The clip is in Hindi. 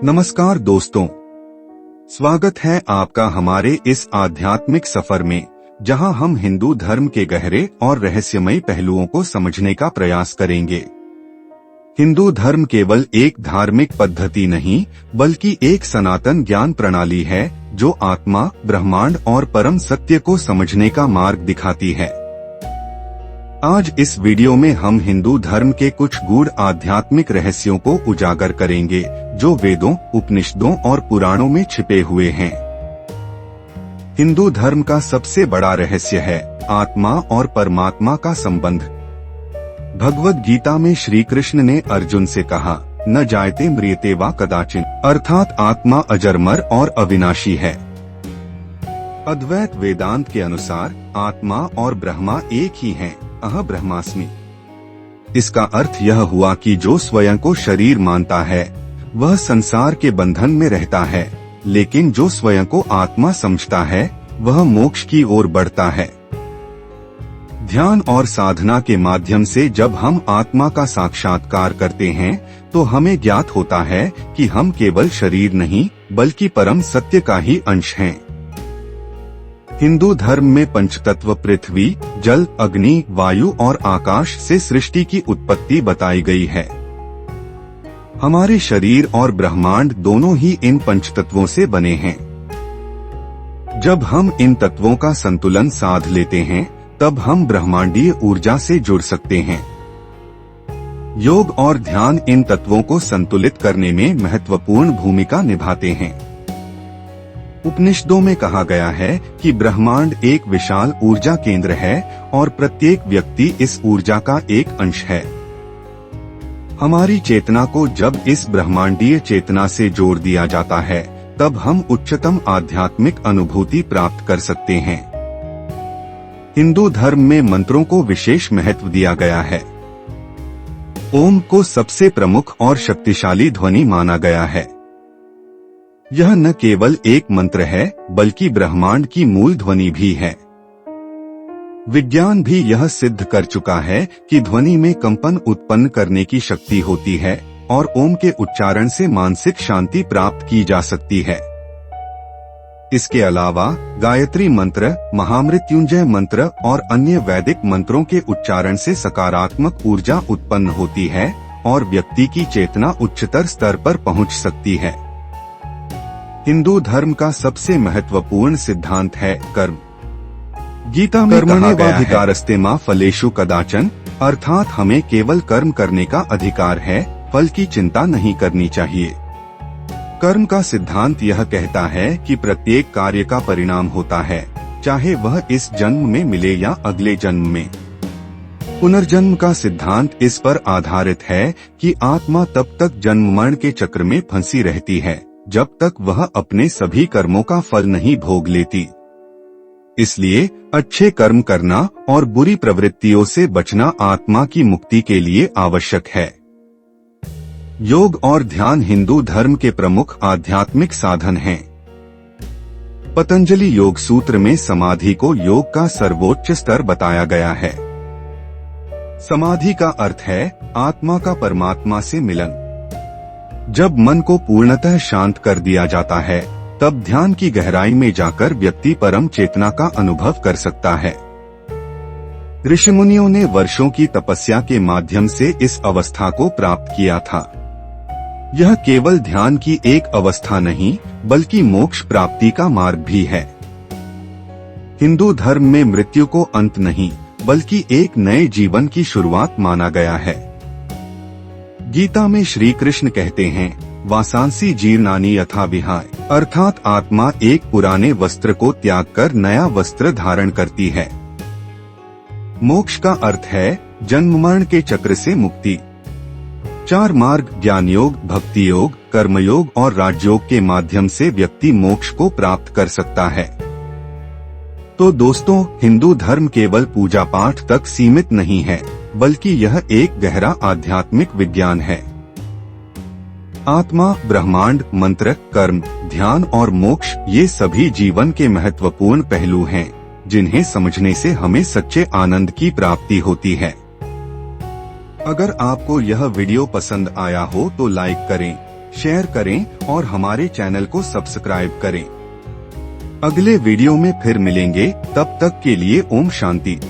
नमस्कार दोस्तों, स्वागत है आपका हमारे इस आध्यात्मिक सफर में, जहां हम हिंदू धर्म के गहरे और रहस्यमयी पहलुओं को समझने का प्रयास करेंगे। हिंदू धर्म केवल एक धार्मिक पद्धति नहीं, बल्कि एक सनातन ज्ञान प्रणाली है जो आत्मा, ब्रह्मांड और परम सत्य को समझने का मार्ग दिखाती है। आज इस वीडियो में हम हिंदू धर्म के कुछ गूढ़ आध्यात्मिक रहस्यों को उजागर करेंगे, जो वेदों, उपनिषदों और पुराणों में छिपे हुए हैं। हिंदू धर्म का सबसे बड़ा रहस्य है आत्मा और परमात्मा का संबंध। भगवद गीता में श्री कृष्ण ने अर्जुन से कहा, न जायते म्रियते वा कदाचिन, अर्थात आत्मा अजरमर और अविनाशी है। अद्वैत वेदांत के अनुसार आत्मा और ब्रह्मा एक ही हैं, अह ब्रह्मास्मि। इसका अर्थ यह हुआ कि जो स्वयं को शरीर मानता है वह संसार के बंधन में रहता है, लेकिन जो स्वयं को आत्मा समझता है वह मोक्ष की ओर बढ़ता है। ध्यान और साधना के माध्यम से जब हम आत्मा का साक्षात्कार करते हैं तो हमें ज्ञात होता है कि हम केवल शरीर नहीं बल्कि परम सत्य का ही अंश हैं। हिंदू धर्म में पंचतत्व पृथ्वी, जल, अग्नि, वायु और आकाश से सृष्टि की उत्पत्ति बताई गई है। हमारे शरीर और ब्रह्मांड दोनों ही इन पंचतत्वों से बने हैं। जब हम इन तत्वों का संतुलन साध लेते हैं तब हम ब्रह्मांडीय ऊर्जा से जुड़ सकते हैं। योग और ध्यान इन तत्वों को संतुलित करने में महत्वपूर्ण भूमिका निभाते हैं। उपनिषदों में कहा गया है कि ब्रह्मांड एक विशाल ऊर्जा केंद्र है और प्रत्येक व्यक्ति इस ऊर्जा का एक अंश है। हमारी चेतना को जब इस ब्रह्मांडीय चेतना से जोड़ दिया जाता है तब हम उच्चतम आध्यात्मिक अनुभूति प्राप्त कर सकते हैं। हिंदू धर्म में मंत्रों को विशेष महत्व दिया गया है। ओम को सबसे प्रमुख और शक्तिशाली ध्वनि माना गया है। यह न केवल एक मंत्र है बल्कि ब्रह्मांड की मूल ध्वनि भी है। विज्ञान भी यह सिद्ध कर चुका है कि ध्वनि में कंपन उत्पन्न करने की शक्ति होती है और ओम के उच्चारण से मानसिक शांति प्राप्त की जा सकती है। इसके अलावा गायत्री मंत्र, महामृत्युंजय मंत्र और अन्य वैदिक मंत्रों के उच्चारण से सकारात्मक ऊर्जा उत्पन्न होती है और व्यक्ति की चेतना उच्चतर स्तर पर पहुंच सकती है। हिंदू धर्म का सबसे महत्वपूर्ण सिद्धांत है कर्म। गीता में कर्मण्येवाधिकारस्ते मा फलेषु कदाचन, अर्थात हमें केवल कर्म करने का अधिकार है, फल की चिंता नहीं करनी चाहिए। कर्म का सिद्धांत यह कहता है कि प्रत्येक कार्य का परिणाम होता है, चाहे वह इस जन्म में मिले या अगले जन्म में। पुनर्जन्म का सिद्धांत इस पर आधारित है कि आत्मा तब तक जन्म मरण के चक्र में फंसी रहती है जब तक वह अपने सभी कर्मों का फल नहीं भोग लेती। इसलिए अच्छे कर्म करना और बुरी प्रवृत्तियों से बचना आत्मा की मुक्ति के लिए आवश्यक है। योग और ध्यान हिंदू धर्म के प्रमुख आध्यात्मिक साधन हैं। पतंजलि योग सूत्र में समाधि को योग का सर्वोच्च स्तर बताया गया है। समाधि का अर्थ है आत्मा का परमात्मा से मिलन। जब मन को पूर्णतः शांत कर दिया जाता है तब ध्यान की गहराई में जाकर व्यक्ति परम चेतना का अनुभव कर सकता है। ऋषिमुनियों ने वर्षों की तपस्या के माध्यम से इस अवस्था को प्राप्त किया था। यह केवल ध्यान की एक अवस्था नहीं बल्कि मोक्ष प्राप्ति का मार्ग भी है। हिंदू धर्म में मृत्यु को अंत नहीं बल्कि एक नए जीवन की शुरुआत माना गया है। गीता में श्री कृष्ण कहते हैं, वासांसी जीर्णानि यथा विहाय, अर्थात आत्मा एक पुराने वस्त्र को त्याग कर नया वस्त्र धारण करती है। मोक्ष का अर्थ है जन्म मरण के चक्र से मुक्ति। चार मार्ग ज्ञान योग, भक्ति योग, कर्मयोग और राजयोग के माध्यम से व्यक्ति मोक्ष को प्राप्त कर सकता है। तो दोस्तों, हिंदू धर्म केवल पूजा पाठ तक सीमित नहीं है बल्कि यह एक गहरा आध्यात्मिक विज्ञान है। आत्मा, ब्रह्मांड, मंत्र, कर्म, ध्यान और मोक्ष ये सभी जीवन के महत्वपूर्ण पहलू हैं, जिन्हें समझने से हमें सच्चे आनंद की प्राप्ति होती है। अगर आपको यह वीडियो पसंद आया हो तो लाइक करें, शेयर करें और हमारे चैनल को सब्सक्राइब करें। अगले वीडियो में फिर मिलेंगे, तब तक के लिए ओम शांति।